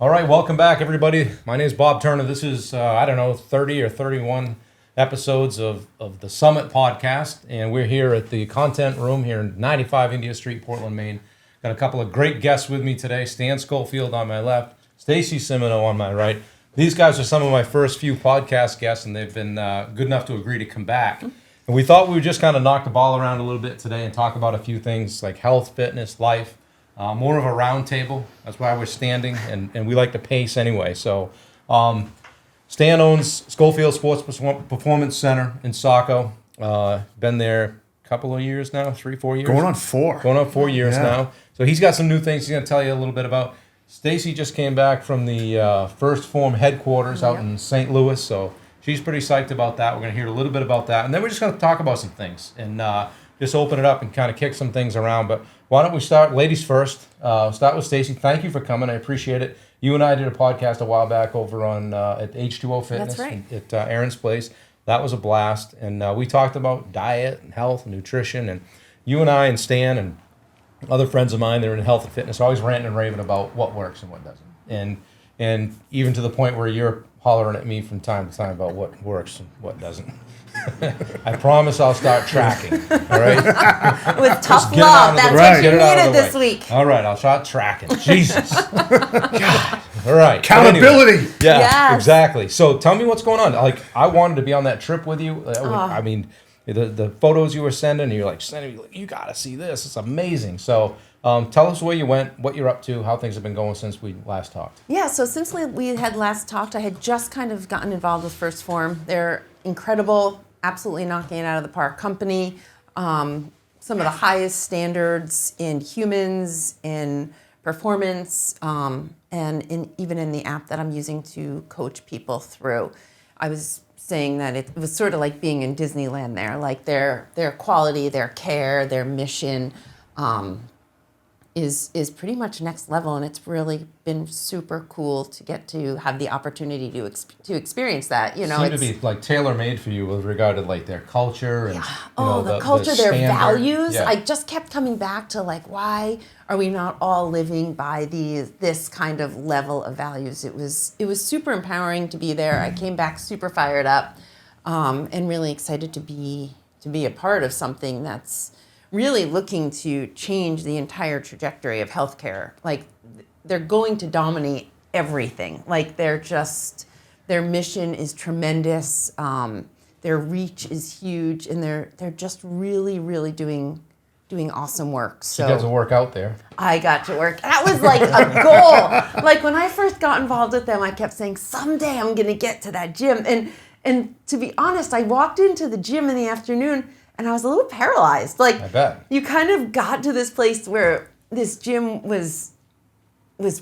All right, welcome back, everybody. My name is Bob Turner. This is, 30 or 31 episodes of the Summit podcast, and we're here at the content room here in 95 India Street, Portland, Maine. Got a couple of great guests with me today. Stan Skolfield on my left, Stacy Cimino on my right. These guys are some of my first few podcast guests, and they've been good enough to agree to come back. And we thought we would just kind of knock the ball around a little bit today and talk about a few things like health, fitness, life. More of a round table. That's why we're standing, and we like to pace anyway. So Stan owns Skolfield Sports Performance Center in Saco. Been there a couple of years now, 3-4 years? Going on 4. Going on 4 years now. So he's got some new things he's going to tell you a little bit about. Stacy just came back from the First Form headquarters out in St. Louis, so she's pretty psyched about that. We're going to hear a little bit about that, and then we're just going to talk about some things and just open it up and kind of kick some things around. But why don't we start, ladies first, start with Stacy. Thank you for coming. I appreciate it. You and I did a podcast a while back over on at H2O Fitness. That's right. At Aaron's place. That was a blast. And we talked about diet and health and nutrition. And you and I and Stan and other friends of mine that are in health and fitness are always ranting and raving about what works and what doesn't. And even to the point where you're hollering at me from time to time about what works and what doesn't. I promise I'll start tracking. All right. With tough love. That's what you needed this week. All right, I'll start tracking. Jesus. God. All right. Accountability. Anyway, yeah, Yes. exactly. So tell me what's going on. Like, I wanted to be on that trip with you. I mean, the photos you were sending, you're like, you got to see this. It's amazing. So tell us where you went, what you're up to, how things have been going since we last talked. Yeah, so since we had last talked, I had just kind of gotten involved with First Form. They're incredible, absolutely knocking it out of the park company. Some of the highest standards in humans, in performance, and even in the app that I'm using to coach people through. I was saying that it was sort of like being in Disneyland there, like their quality, their care, their mission is pretty much next level, and it's really been super cool to get to have the opportunity to experience that. You know, Seem to be like tailor made for you with regard to like their culture and the culture, their values. Yeah. I just kept coming back to like, why are we not all living by this kind of level of values? It was super empowering to be there. I came back super fired up, and really excited to be a part of something that's really looking to change the entire trajectory of healthcare. Like, they're going to dominate everything. Like, their mission is tremendous. Their reach is huge, and they're just really, really doing awesome work. So you got to work out there. I got to work. That was like a goal. Like, when I first got involved with them, I kept saying, someday I'm going to get to that gym. And to be honest, I walked into the gym in the afternoon and I was a little paralyzed. Like, I bet. You kind of got to this place where this gym was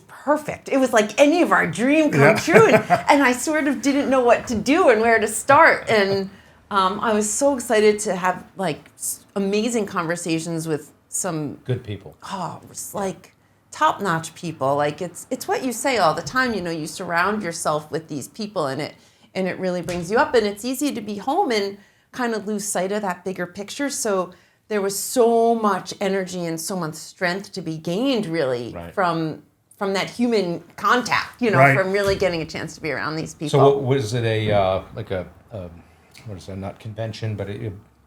perfect. It was like any of our dream come true. And I sort of didn't know what to do and where to start. And I was so excited to have like amazing conversations with some good people. It's like top-notch people. Like, it's what you say all the time. You know, you surround yourself with these people, and it really brings you up. And it's easy to be home and kind of lose sight of that bigger picture. So there was so much energy and so much strength to be gained, really, from that human contact. You know, from really getting a chance to be around these people. So what was it not convention, but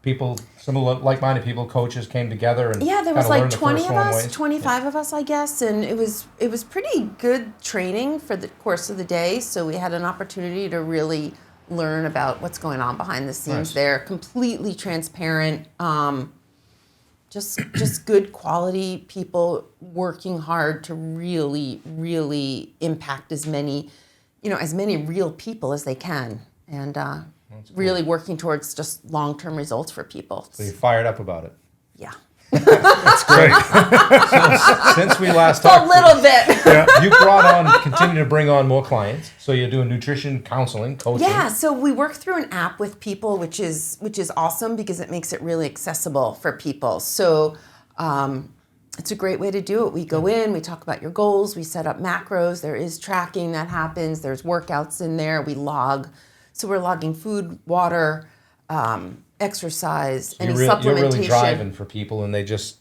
people, some like-minded people, coaches came together and there was like 20 of us, ways. 25 of us, I guess, and it was pretty good training for the course of the day. So we had an opportunity to really learn about what's going on behind the scenes. Nice. They're completely transparent, just good quality people working hard to really, really impact as many real people as they can, and really working towards just long-term results for people. So you're fired up about it. Yeah. That's great. Since we last talked, a little bit. You continue to bring on more clients. So you're doing nutrition counseling, coaching. Yeah, so we work through an app with people, which is awesome because it makes it really accessible for people. So it's a great way to do it. We go in, we talk about your goals, we set up macros. There is tracking that happens. There's workouts in there. We log. So we're logging food, water, exercise, any supplementation. You're really driving for people, and they just,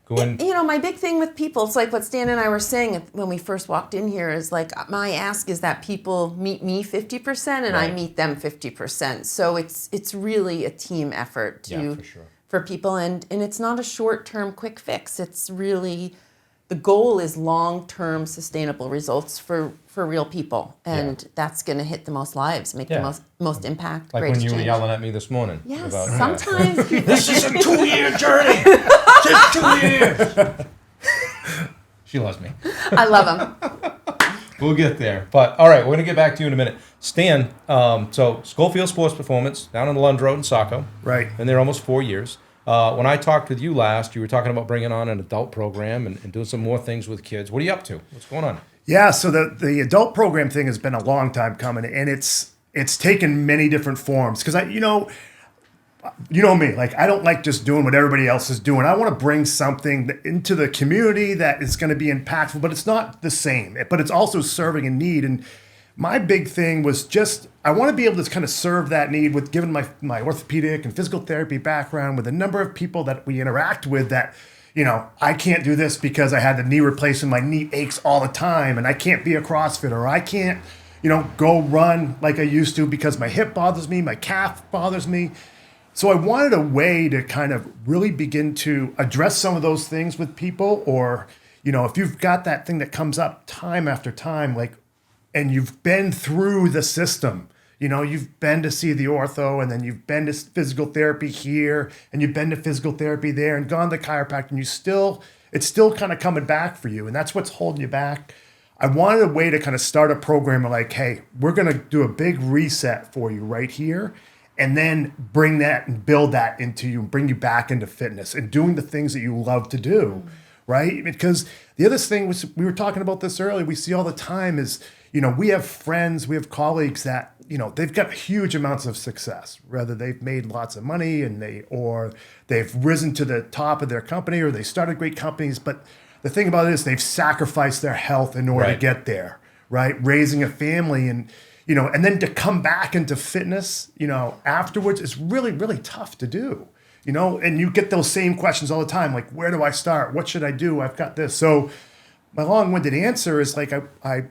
Go in. You know, my big thing with people, it's like what Stan and I were saying when we first walked in here, is like my ask is that people meet me 50% and I Right. meet them 50%. So it's really a team effort Yeah, for sure. for people, and it's not a short-term quick fix. It's really, the goal is long-term sustainable results for real people, and that's going to hit the most lives, make Yeah. the most impact. Like when greatest you were change. yelling at me this morning. Yes, about, sometimes people, This is a 2-year journey. Just 2 years. She loves me. I love them. We'll get there. But all right, we're going to get back to you in a minute. Stan, so Skolfield Sports Performance down on the Lund Road in Saco. Right. Been there almost 4 years. When I talked with you last, you were talking about bringing on an adult program and doing some more things with kids. What are you up to? What's going on? Yeah, so the adult program thing has been a long time coming, and it's taken many different forms. Because you know me, like I don't like just doing what everybody else is doing. I want to bring something into the community that is going to be impactful, but it's not the same. But it's also serving a need. And my big thing was just I want to be able to kind of serve that need with, given my orthopedic and physical therapy background, with a number of people that we interact with that, you know, I can't do this because I had the knee replacement, my knee aches all the time, and I can't be a CrossFitter, or I can't, you know, go run like I used to because my hip bothers me, my calf bothers me. So I wanted a way to kind of really begin to address some of those things with people, or, you know, if you've got that thing that comes up time after time, like, and you've been through the system, you know, you've been to see the ortho, and then you've been to physical therapy here, and you've been to physical therapy there, and gone to chiropractor, and it's still kind of coming back for you, and that's what's holding you back. I wanted a way to kind of start a program like, hey, we're going to do a big reset for you right here, and then bring that and build that into you and bring you back into fitness and doing the things that you love to do, right? Because the other thing was, we were talking about this earlier, we see all the time is, you know, we have friends, we have colleagues that, you know, they've got huge amounts of success, whether they've made lots of money or they've risen to the top of their company, or they started great companies. But the thing about it is they've sacrificed their health in order to get there, right? Raising a family, and, you know, and then to come back into fitness, you know, afterwards is really, really tough to do, you know, and you get those same questions all the time. Like, where do I start? What should I do? I've got this. So my long-winded answer is like, I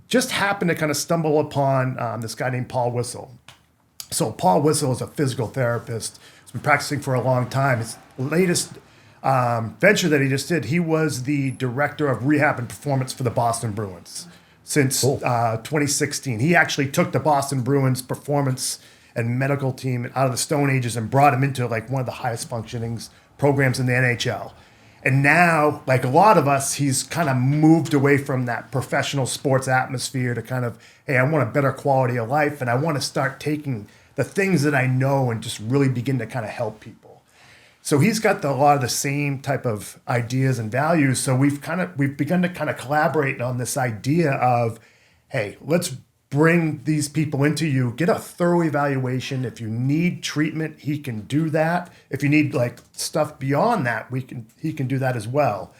just happened to kind of stumble upon this guy named Paul Whistle. So Paul Whistle is a physical therapist. He's been practicing for a long time. His latest venture that he just did, he was the director of rehab and performance for the Boston Bruins since 2016. He actually took the Boston Bruins performance and medical team out of the Stone Ages and brought him into like one of the highest functioning programs in the NHL. And now, like a lot of us, he's kind of moved away from that professional sports atmosphere to kind of, hey, I want a better quality of life, and I want to start taking the things that I know and just really begin to kind of help people. So he's got a lot of the same type of ideas and values. So we've begun to kind of collaborate on this idea of, hey, let's bring these people into you, get a thorough evaluation. If you need treatment, he can do that. If you need like stuff beyond that, he can do that as well.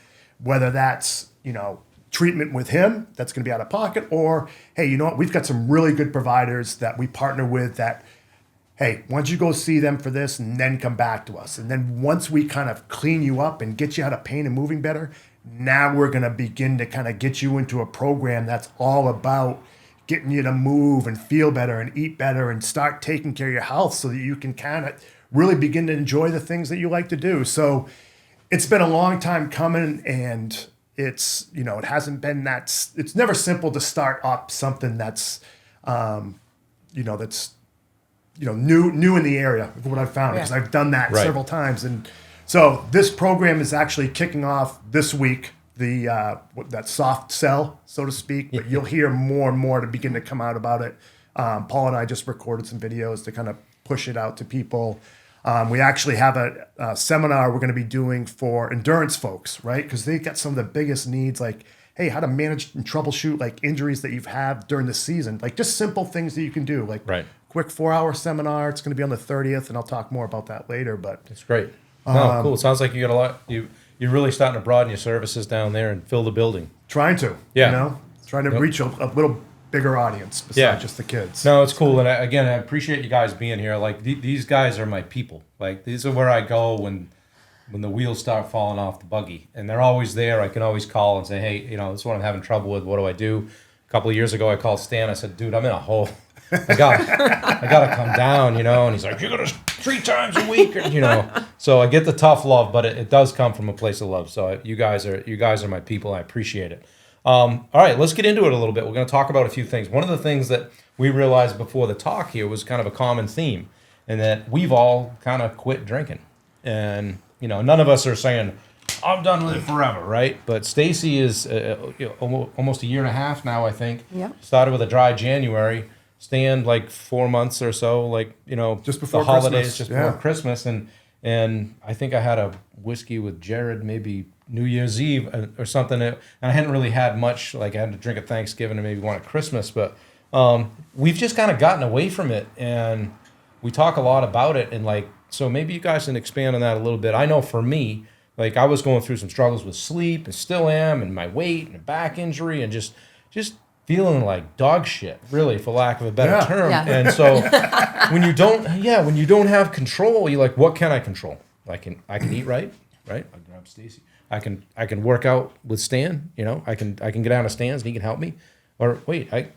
Whether that's, you know, treatment with him, that's going to be out of pocket, or, hey, you know what, we've got some really good providers that we partner with that, hey, why don't you go see them for this and then come back to us? And then once we kind of clean you up and get you out of pain and moving better, now we're going to begin to kind of get you into a program that's all about getting you to move and feel better and eat better and start taking care of your health so that you can kind of really begin to enjoy the things that you like to do. So it's been a long time coming, and it's, you know, it hasn't been that, it's never simple to start up something that's, you know, that's, you know, new in the area of what I've found, because I've done that several times. And so this program is actually kicking off this week, that soft sell, so to speak, but you'll hear more and more to begin to come out about it. Paul and I just recorded some videos to kind of push it out to people. We actually have a seminar we're going to be doing for endurance folks, right? Because they got some of the biggest needs, like, hey, how to manage and troubleshoot like injuries that you've had during the season, like just simple things that you can do, like quick 4-hour seminar. It's going to be on the 30th, and I'll talk more about that later. But that's great. No, cool. It sounds like you got a lot. You're really starting to broaden your services down there and fill the building. Trying to, you know, trying to reach a little bigger audience besides just the kids. No, it's cool. And I appreciate you guys being here. Like these guys are my people. Like these are where I go when when the wheels start falling off the buggy, and they're always there. I can always call and say, hey, this is what I'm having trouble with. What do I do? A couple of years ago, I called Stan. I said, dude, I'm in a hole. I gotta come down, and he's like, you're gonna 3 times a week, So I get the tough love, but it does come from a place of love. So you guys are my people. I appreciate it. All right, let's get into it a little bit. We're going to talk about a few things. One of the things that we realized before the talk here was kind of a common theme, and that we've all kind of quit drinking. And, none of us are saying, I'm done with it forever, right? But Stacy is almost a year and a half now, I think. Yep. Started with a dry January, Stan like 4 months or so, just before the holidays, Christmas. just before Christmas. And I think I had a whiskey with Jared maybe New Year's Eve or something. And I hadn't really had much. Like I had to drink at Thanksgiving and maybe one at Christmas. But we've just kind of gotten away from it. And we talk a lot about it. And so maybe you guys can expand on that a little bit. I know for me, I was going through some struggles with sleep and still am, and my weight and a back injury and just feeling like dog shit, really, for lack of a better term. Yeah. And so when you don't have control, you're like, what can I control? I can eat right? I grab Stacy. I can work out with Stan, I can get down to Stan's and he can help me. Or wait, I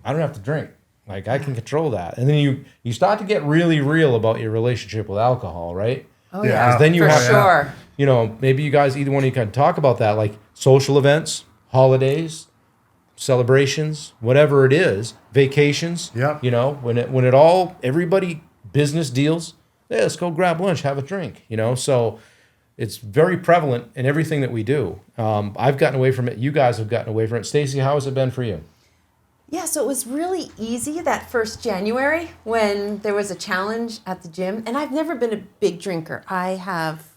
don't have to drink. I can control that. And then you start to get really real about your relationship with alcohol, right? Oh yeah. Then you For have sure. Maybe you guys, either one of you can talk about that, like social events, holidays, celebrations, whatever it is, vacations. Yeah. When it all, everybody, business deals, yeah, let's go grab lunch, have a drink, So it's very prevalent in everything that we do. I've gotten away from it. You guys have gotten away from it. Stacy, how has it been for you? Yeah, so it was really easy that first January when there was a challenge at the gym. And I've never been a big drinker. I have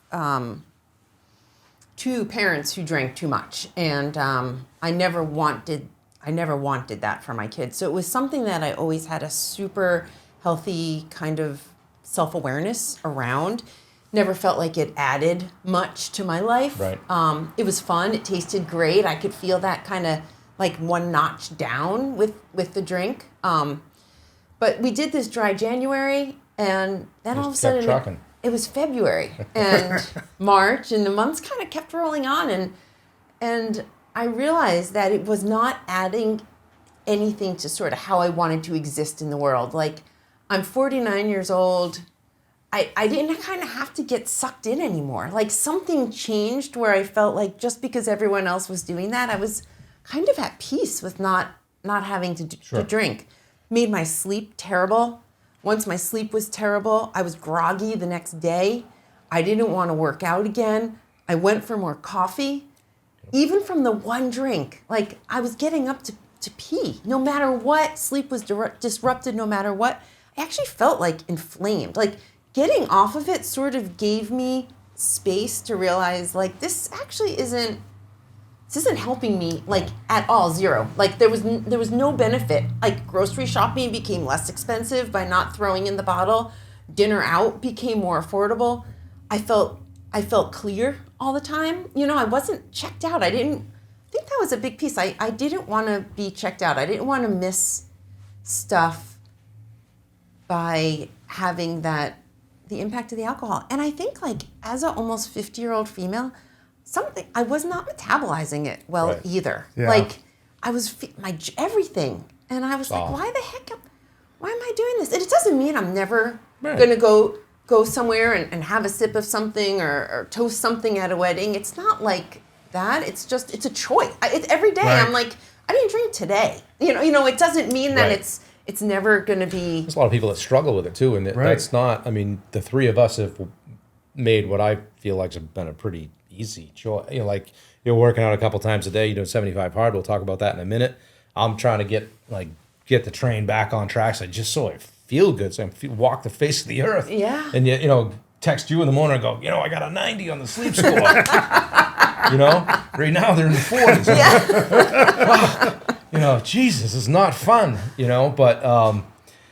2 parents who drank too much. And I never wanted that for my kids. So it was something that I always had a super healthy kind of self-awareness around. Never felt like it added much to my life. Right. It was fun. It tasted great. I could feel that kind of like one notch down with the drink. But we did this dry January, and then all of a sudden it was February and March, and the months kind of kept rolling on, and I realized that it was not adding anything to sort of how I wanted to exist in the world. Like, I'm 49 years old. I didn't kind of have to get sucked in anymore. Like, something changed where I felt like just because everyone else was doing that, I was kind of at peace with not having to drink. Made my sleep terrible. Once my sleep was terrible, I was groggy the next day. I didn't want to work out again. I went for more coffee. Even from the one drink, like I was getting up to pee. No matter what, sleep was disrupted no matter what. I actually felt like inflamed. Like getting off of it sort of gave me space to realize like this isn't helping me like at all, zero. Like there was no benefit. Like grocery shopping became less expensive by not throwing in the bottle. Dinner out became more affordable. I felt clear all the time. I wasn't checked out. I think that was a big piece. I didn't want to be checked out. I didn't want to miss stuff by having the impact of the alcohol. And I think like as an almost 50-year-old female, I was not metabolizing it well Right. either. Yeah. Like I was my everything, and I was like, Oh. why am I doing this? And it doesn't mean I'm never Right. gonna go somewhere and have a sip of something or toast something at a wedding. It's not like that. It's a choice. It's every day. Right. I'm like, I didn't drink today. It doesn't mean that Right. it's never gonna be. There's a lot of people that struggle with it too, and Right. that's not. I mean, the 3 of us have made what I feel like has been a pretty easy choice. Like you're working out a couple times a day. You're doing 75 hard. We'll talk about that in a minute. I'm trying to get the train back on track. So I feel good. So I walk the face of the earth. Yeah. And yet, text you in the morning and go, I got a 90 on the sleep score. Right now they're in the 40s. Yeah. Jesus, it's not fun. But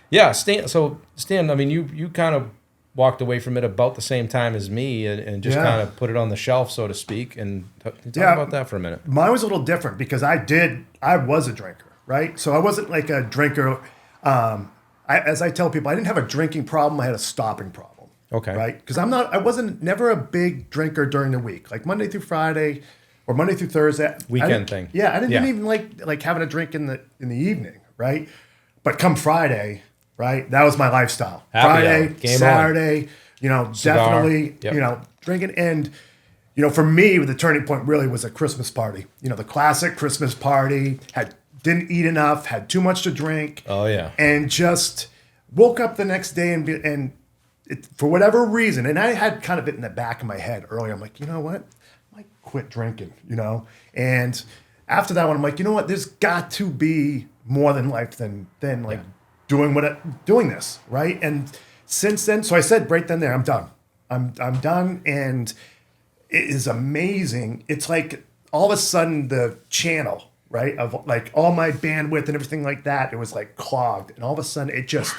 yeah, Stan. I mean, you kind of walked away from it about the same time as me and just kind of put it on the shelf, so to speak. And talk about that for a minute. Mine was a little different because I was a drinker, right? So I wasn't like a drinker. As I tell people, I didn't have a drinking problem. I had a stopping problem. Okay. Right? Because I wasn't never a big drinker during the week, like Monday through Friday or Monday through Thursday. Weekend thing. Yeah, I didn't even like having a drink in the evening, right? But come Friday, right? That was my lifestyle. Happy Friday, hour. Game Saturday, Cigar. definitely, Yep. drinking. And, for me, the turning point really was a Christmas party. The classic Christmas party, didn't eat enough, had too much to drink. Oh, yeah. And just woke up the next day for whatever reason, and I had kind of it in the back of my head earlier. I'm like, you know what? I might quit drinking, And after that one, I'm like, you know what? There's got to be more than life than doing this, right? And since then, so I said right then there, I'm done. I'm done, and it is amazing. It's like all of a sudden the channel, right, of like all my bandwidth and everything like that, it was like clogged, and all of a sudden it just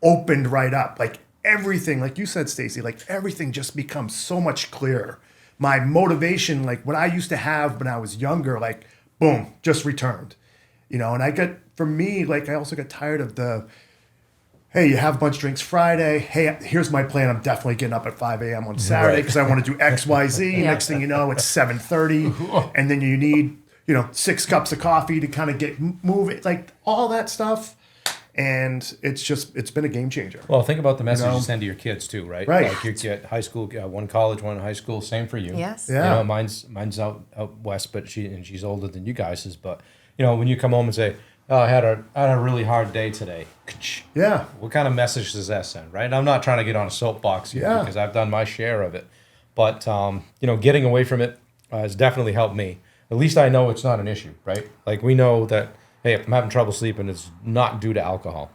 opened right up. Like everything, like you said, Stacy, like everything just becomes so much clearer. My motivation, like what I used to have when I was younger, like boom, just returned. And for me, like I also got tired of hey, you have a bunch of drinks Friday. Hey, here's my plan. I'm definitely getting up at 5 a.m. on Saturday because I want to do X, Y, Z. Yeah. Next thing you know, it's 7:30, and then you need 6 cups of coffee to kind of get moving, like all that stuff. And it's been a game changer. Well, think about the message you send to your kids too, right? Right. Like you get high school, one college, one high school. Same for you. Yes. Yeah. Mine's out west, but she's older than you guys is. But when you come home and say, "Oh, I had a really hard day today," Yeah. what kind of message does that send, right? I'm not trying to get on a soapbox here Yeah. because I've done my share of it, but getting away from it has definitely helped me. At least I know it's not an issue, right? Like we know that. Hey, if I'm having trouble sleeping, it's not due to alcohol,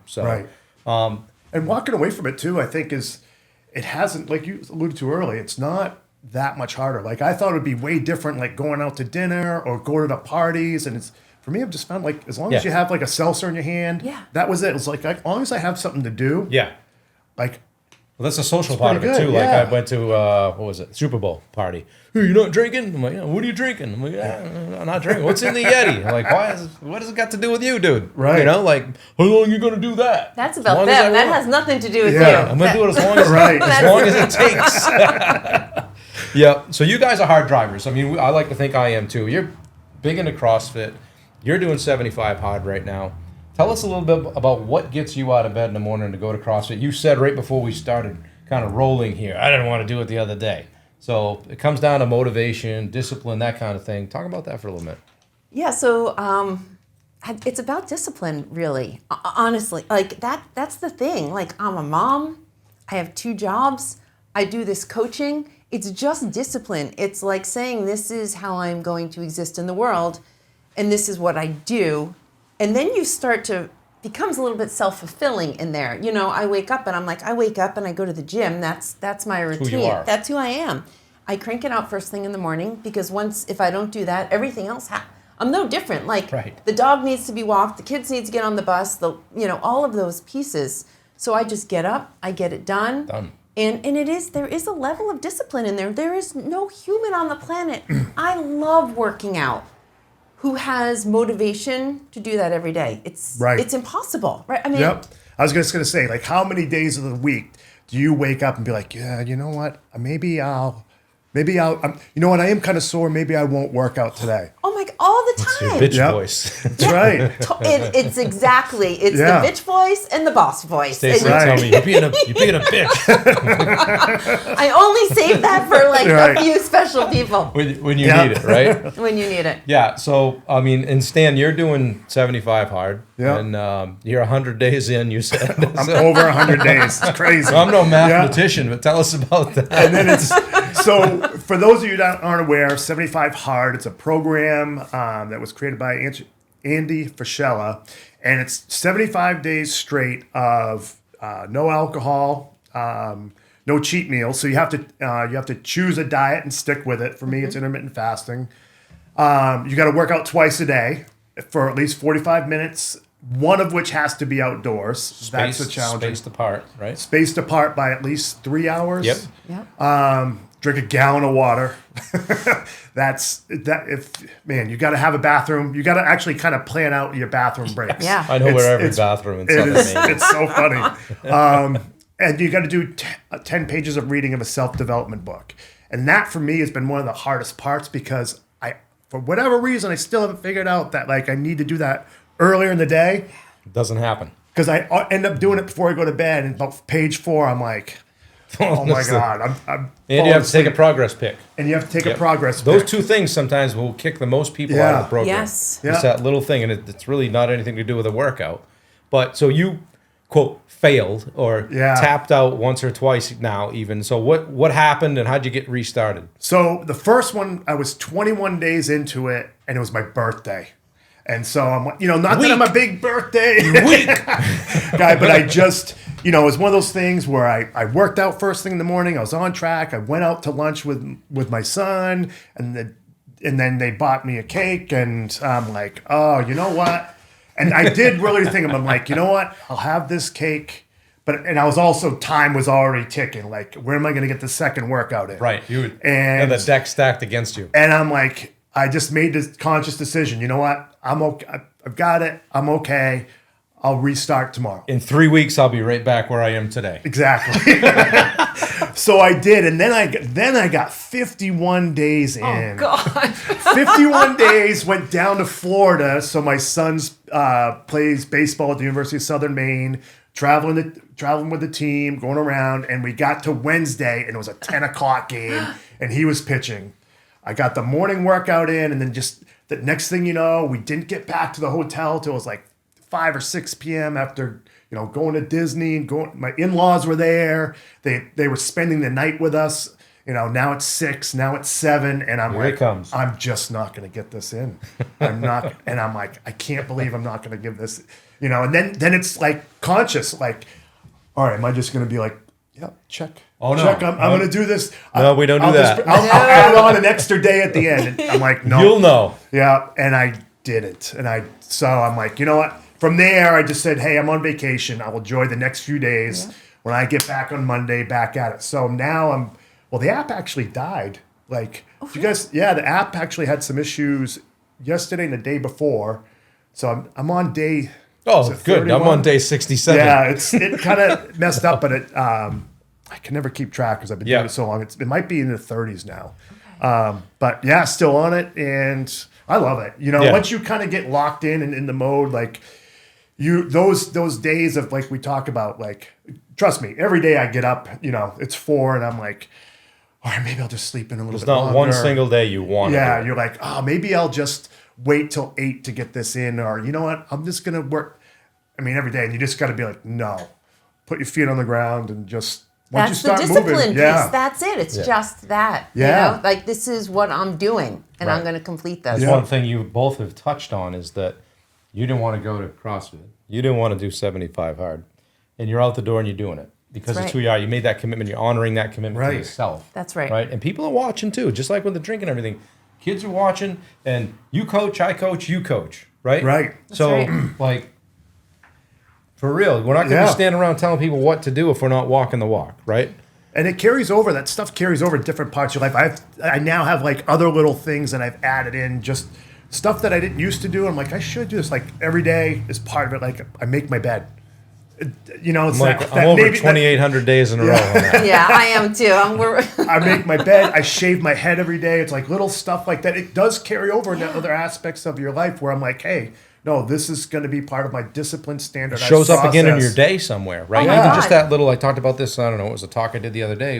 So, Right. And walking away from it too, I think it hasn't, like you alluded to earlier, it's not that much harder. Like I thought it would be way different, like going out to dinner or going to parties. And for me, I've just found like, as long as you have like a seltzer in your hand, that was it. It's like, as long as I have something to do, like, well, that's a social part of it too. Like I went to what was it, Super Bowl party. Hey, you're not drinking? I'm like, what are you drinking? I'm like, I'm not drinking. What's in the Yeti? I'm like, what has it got to do with you, dude? Right. Like, how long are you gonna do that? That's about them. That has nothing to do with you. I'm gonna do it as long as as long as it takes. Yeah. So you guys are hard drivers. I mean, I like to think I am too. You're big into CrossFit. You're doing 75 hard right now. Tell us a little bit about what gets you out of bed in the morning to go to CrossFit. You said right before we started kind of rolling here, I didn't want to do it the other day. So it comes down to motivation, discipline, that kind of thing. Talk about that for a little bit. Yeah, so it's about discipline, really. Honestly, like that's the thing. Like I'm a mom, I have 2 jobs, I do this coaching. It's just discipline. It's like saying this is how I'm going to exist in the world, and this is what I do. And then you start to becomes a little bit self-fulfilling in there. I wake up and I'm like, I wake up and I go to the gym. That's my routine. Who you are. That's who I am. I crank it out first thing in the morning because if I don't do that, everything else I'm no different. Like the dog needs to be walked, the kids need to get on the bus, all of those pieces. So I just get up, I get it done. And there is a level of discipline in there. There is no human on the planet. I love working out. Who has motivation to do that every day? It's impossible, right? I mean, yep. I was just going to say, like, how many days of the week do you wake up and be like, yeah, you know what? Maybe I'll, you know what? I am kind of sore. Maybe I won't work out today. Oh my, all the time. It's your bitch voice. That's right. It's exactly. It's the bitch voice and the boss voice. Stacy, tell me, you're being a bitch. I only save that for like a few special people. When you need it, right? When you need it. Yeah. So, I mean, and Stan, you're doing 75 hard. Yeah. And you're 100 days in, you said. I'm over 100 days. It's crazy. I'm no mathematician, but tell us about that. And then so for those of you that aren't aware, 75 Hard, it's a program that was created by Andy Fischella, and it's 75 days straight of no alcohol, no cheat meals. So you have to choose a diet and stick with it. For me, it's intermittent fasting. You got to work out twice a day for at least 45 minutes. One of which has to be outdoors. That's the challenge. Spaced apart, right? Spaced apart by at least 3 hours. Yep. Drink a gallon of water. You got to have a bathroom. You got to actually kind of plan out your bathroom breaks. Yeah. I know where every bathroom in Southern Maine. It's so funny. and you got to do 10 pages of reading of a self-development book. And that for me has been one of the hardest parts because for whatever reason, I still haven't figured out that like I need to do that earlier in the day. It doesn't happen. Because I end up doing it before I go to bed. And about page 4, I'm like, oh my God. I'm and you have to take a progress pick. And you have to take a progress Those pick. 2 things sometimes will kick the most people out of the program. Yes. It's that little thing, and it's really not anything to do with a workout. But so you, quote, failed or tapped out once or twice now even. So what happened and how'd you get restarted? So the first one, I was 21 days into it, and it was my birthday. And so I'm, not that I'm a big birthday guy, but I just, it was one of those things where I worked out first thing in the morning. I was on track. I went out to lunch with my son, and then they bought me a cake, and I'm like, oh, you know what? And I did really think, I'm like, you know what? I'll have this cake. And I was also, time was already ticking. Like, where am I going to get the second workout in? Right. You had the deck stacked against you. And I'm like, I just made this conscious decision. You know what? I'm okay. I've got it. I'm okay. I'll restart tomorrow. In 3 weeks, I'll be right back where I am today. Exactly. So I did, and then I got 51 days in. Oh God. 51 days. Went down to Florida. So my son plays baseball at the University of Southern Maine. Traveling with the team, going around, and we got to Wednesday, and it was a 10 o'clock game, and he was pitching. I got the morning workout in, and then just the next thing you know, we didn't get back to the hotel till it was like 5 or 6 p.m. after going to Disney and my in-laws were there. They were spending the night with us. Now it's 6, now it's 7, and I'm Here like, it comes. I'm just not going to get this in. I'm not, and I'm like, I can't believe I'm not going to give this, And then it's like conscious, like, all right, am I just going to be like, yeah, check. Oh, no. Check. I'm going to do this. No, we don't do that. I'll add on an extra day at the end. And I'm like, no. You'll know. Yeah, and I did it. So I'm like, you know what? From there, I just said, hey, I'm on vacation. I'll enjoy the next few days. Yeah. When I get back on Monday, back at it. So now the app actually died. Like, you guys, the app actually had some issues yesterday and the day before. So I'm on day. Oh, good. 31? I'm on day 67. Yeah, it kind of messed up, but I can never keep track because I've been doing it so long. It might be in the 30s now. Okay. But yeah, still on it, and I love it. Once you kind of get locked in the mode, like those days of like we talk about, like, trust me, every day I get up, it's 4, and I'm like, all right, maybe I'll just sleep in a little bit longer. There's not one single day you want. Yeah, you're like, oh, maybe I'll just wait till 8 to get this in, or you know what, I'm just gonna work. I mean, every day, and you just got to be like, no, put your feet on the ground and just. Once you start the discipline moving, piece. That's it. It's just that. Yeah. Like, this is what I'm doing, and I'm going to complete this. That's one thing you both have touched on is that you didn't want to go to CrossFit. You didn't want to do 75 hard. And you're out the door and you're doing it because it's who you are. You made that commitment. You're honoring that commitment to yourself. That's right. Right? And people are watching too, just like with the drink and everything. Kids are watching, and you coach, I coach, you coach. Right? Right. Like, for real, we're not going to stand around telling people what to do if we're not walking the walk, right? And it carries over. That stuff carries over to different parts of your life. I now have like other little things that I've added in, just stuff that I didn't used to do. I'm like, I should do this. Like every day is part of it. Like I make my bed. It's I'm over 2,800 days in a row on that. Yeah, I am too. I make my bed. I shave my head every day. It's like little stuff like that. It does carry over into other aspects of your life where I'm like, hey, no, this is going to be part of my discipline standardized process. Shows up again in process. your day somewhere, right? Oh, Even just that little, I talked about this, I don't know, it was a talk I did the other day.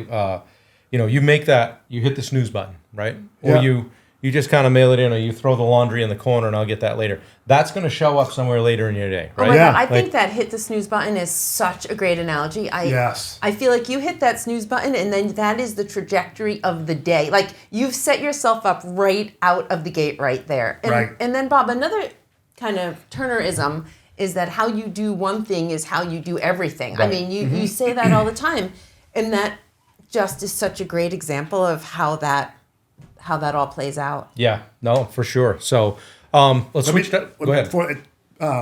You make that, you hit the snooze button, right? Or you just kind of mail it in, or you throw the laundry in the corner and I'll get that later. That's going to show up somewhere later in your day, right? Oh my God, I think that hit the snooze button is such a great analogy. Yes. I feel like you hit that snooze button and then that is the trajectory of the day. Like you've set yourself up right out of the gate right there. And then Bob, another kind of Turnerism is that how you do one thing is how you do everything. Right. I mean, you say that all the time, and that just is such a great example of how that all plays out. Yeah, no, for sure. So let's switch that. Go ahead. Before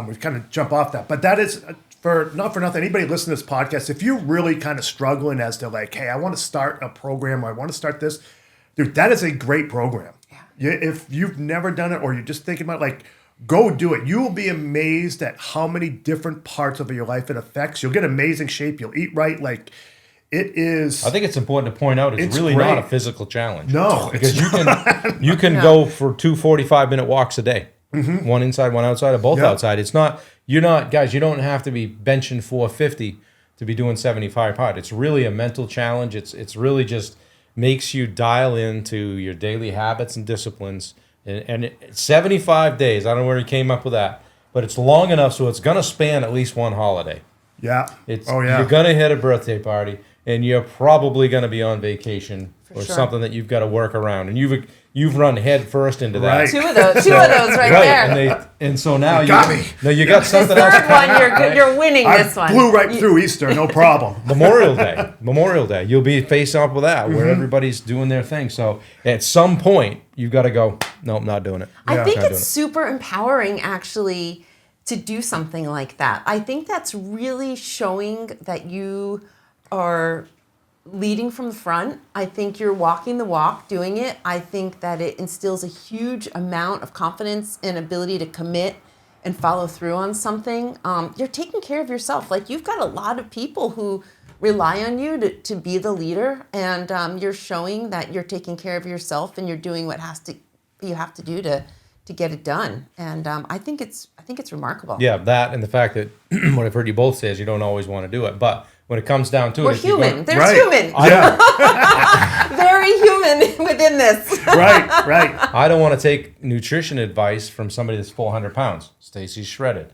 we kind of jump off that, but that is not for nothing. Anybody listening to this podcast, if you're really kind of struggling as to like, hey, I want to start a program, or I want to start this, dude, that is a great program. Yeah. If you've never done it, or you're just thinking about like go do it. You will be amazed at how many different parts of your life it affects. You'll get amazing shape. You'll eat right. Like, it is. I think it's important to point out it's really great. not a physical challenge. No, because you can go for 2 45-minute walks a day, one inside, one outside, or both outside. It's not you don't have to be benching 450 to be doing 75 hard. It's really a mental challenge. It's really just makes you dial into your daily habits and disciplines. And 75 days. I don't know where he came up with that, but it's long enough so it's gonna span at least one holiday. Yeah. You're gonna hit a birthday party. And you're probably going to be on vacation or something that you've got to work around, and you've run head first into that. Right. Two of those right there. And so now you got me. Now you got something The else. third one, you're winning this one. Blew right through Easter, no problem. Memorial Day. You'll be facing up with that, where everybody's doing their thing. So at some point, you've got to go. No, I'm not doing it. I think it's super empowering, actually, to do something like that. I think that's really showing that you are leading from the front. I think you're walking the walk doing it. I think that it instills a huge amount of confidence and ability to commit and follow through on something. You're taking care of yourself. Like, you've got a lot of people who rely on you to be the leader, and you're showing that you're taking care of yourself and you're doing what you have to do to get it done. And I think it's remarkable. Yeah, that and the fact that what I've heard you both say is you don't always want to do it, but when it comes down to We're it, human. There's right. human. Very human within this. Right. I don't want to take nutrition advice from somebody that's 400 pounds. Stacy's shredded.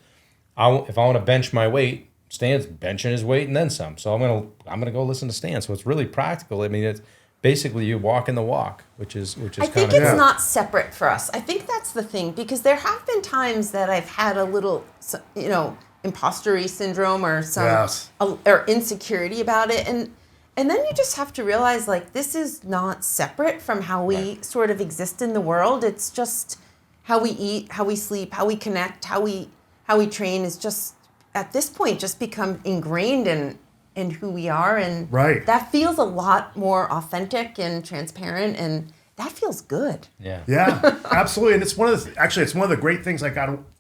If I want to bench my weight, Stan's benching his weight and then some. So I'm gonna go listen to Stan. So it's really practical. I mean, it's basically you walking the walk, which is I think it's not separate for us. I think that's the thing, because there have been times that I've had a little, imposter-y syndrome or or insecurity about it, and then you just have to realize, like, this is not separate from how we sort of exist in the world. It's just how we eat, how we sleep, how we connect, how we train is just at this point just become ingrained in who we are, and that feels a lot more authentic and transparent, and that feels good. Yeah, absolutely. And it's one of the great things I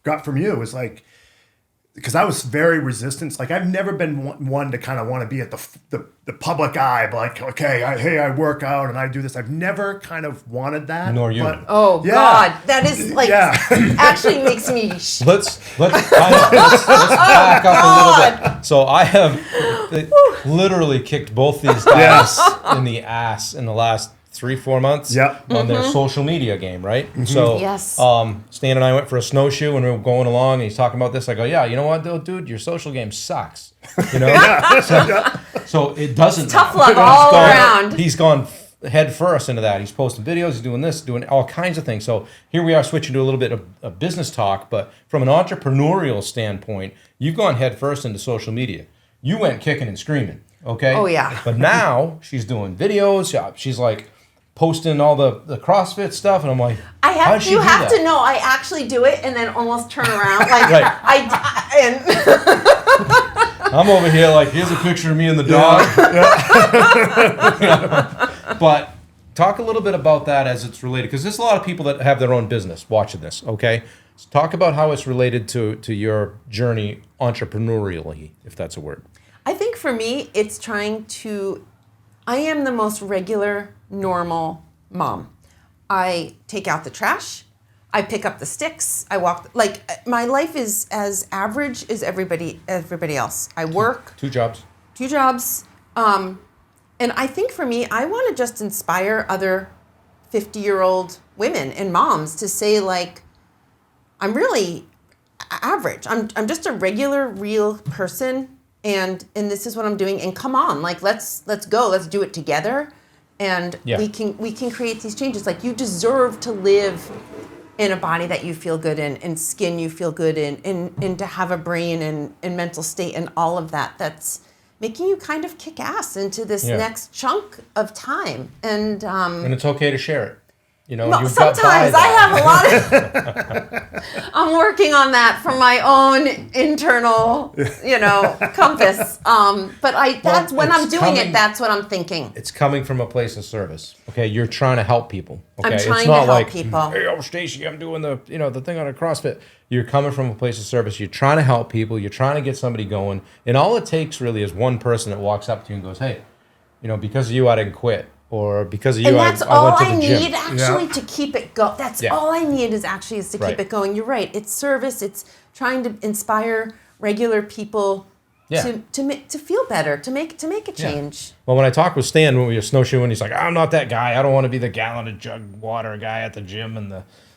got from you is, like, because I was very resistant. Like, I've never been one to kind of want to be at the public eye, but like, okay, I work out and I do this. I've never kind of wanted that. Nor you. But, God, that is like actually makes me. Let's back up a little bit. So I have literally kicked both these guys in the ass in the last 3-4 months on their social media game, right? So Stan and I went for a snowshoe and we were going along and he's talking about this. I go, yeah, you know what, dude, your social game sucks. You know? So it doesn't. It's tough luck all around. He's gone head first into that. He's posting videos, he's doing this, doing all kinds of things. So here we are switching to a little bit of business talk, but from an entrepreneurial standpoint, you've gone head first into social media. You went kicking and screaming, okay? Oh, yeah. But now she's doing videos. She's like posting all the CrossFit stuff, and I'm like, you have to know I actually do it and then almost turn around like I'm over here like, here's a picture of me and the dog. But talk a little bit about that as it's related, because there's a lot of people that have their own business watching this, okay? So talk about how it's related to your journey entrepreneurially, if that's a word. I think for me, it's I am the most regular, normal mom. I take out the trash. I pick up the sticks. I walk. Like, my life is as average as everybody else. I work. Two jobs. And I think for me, I want to just inspire other 50-year-old women and moms to say, like, I'm really average. I'm just a regular, real person. And this is what I'm doing. And come on, like, let's go. Let's do it together. And we can create these changes. Like, you deserve to live in a body that you feel good in, and skin you feel good in, and to have a brain and mental state and all of that. That's making you kind of kick ass into this next chunk of time. And it's okay to share it. You know, Well, you've got by sometimes I that. have a lot of. I'm working on that for my own internal, compass. But that's when I'm doing it. That's what I'm thinking. It's coming from a place of service. Okay, you're trying to help people. Okay, I'm trying it's not to help like, people. Hey, Stacy, I'm doing the thing on a CrossFit. You're coming from a place of service. You're trying to help people. You're trying to get somebody going, and all it takes really is one person that walks up to you and goes, "Hey, because of you, I didn't quit." Or because of you, And that's I all went to I the gym. need actually to keep it going. That's all I need is to Right. keep it going. You're right. It's service. It's trying to inspire regular people to feel better, to make a change. Well, when I talked with Stan when we were snowshoeing, he's like, "I'm not that guy. I don't want to be the gallon of jug water guy at the gym and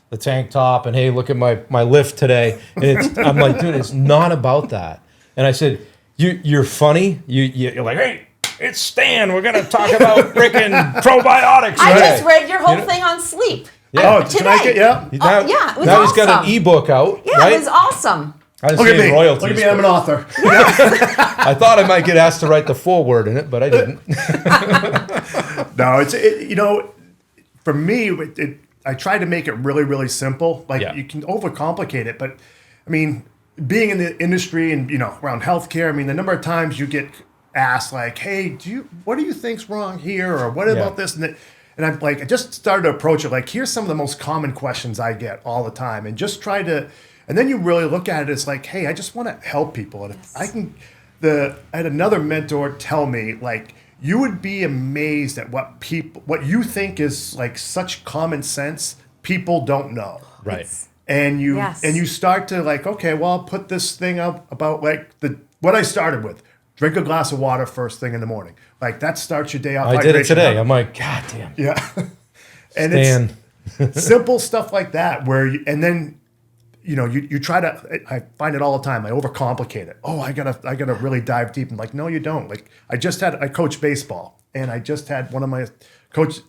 the tank top. And hey, look at my lift today." And I'm like, dude, it's not about that. And I said, you're funny. You're like, hey. It's Stan. We're going to talk about freaking probiotics. I just read your whole thing on sleep. Yeah. Today. It was awesome. Now he's got an ebook out. Yeah, right? it was awesome. I didn't Look see at any me. royalties. Look at me. I'm an author. I thought I might get asked to write the foreword in it, but I didn't. No, for me, I try to make it really, really simple. Like you can overcomplicate it, but I mean, being in the industry and around healthcare, I mean, the number of times you get asked like, "Hey, what do you think's wrong here?" or "What about this?" and that. And I'm like, I just started to approach it like, here's some of the most common questions I get all the time, and just try to. And then you really look at it as like, hey, I just want to help people, and if I can. I had another mentor tell me like, you would be amazed at what you think is like such common sense people don't know. Right. And you start to like, okay, well, I'll put this thing up about like what I started with. Drink a glass of water first thing in the morning. Like that starts your day off. I did it today. I'm like, God damn. Yeah. And Stan. it's simple stuff like that where you try to. I find it all the time. I overcomplicate it. Oh, I gotta really dive deep. I'm like, no, you don't. Like I coach baseball, and I just had one of my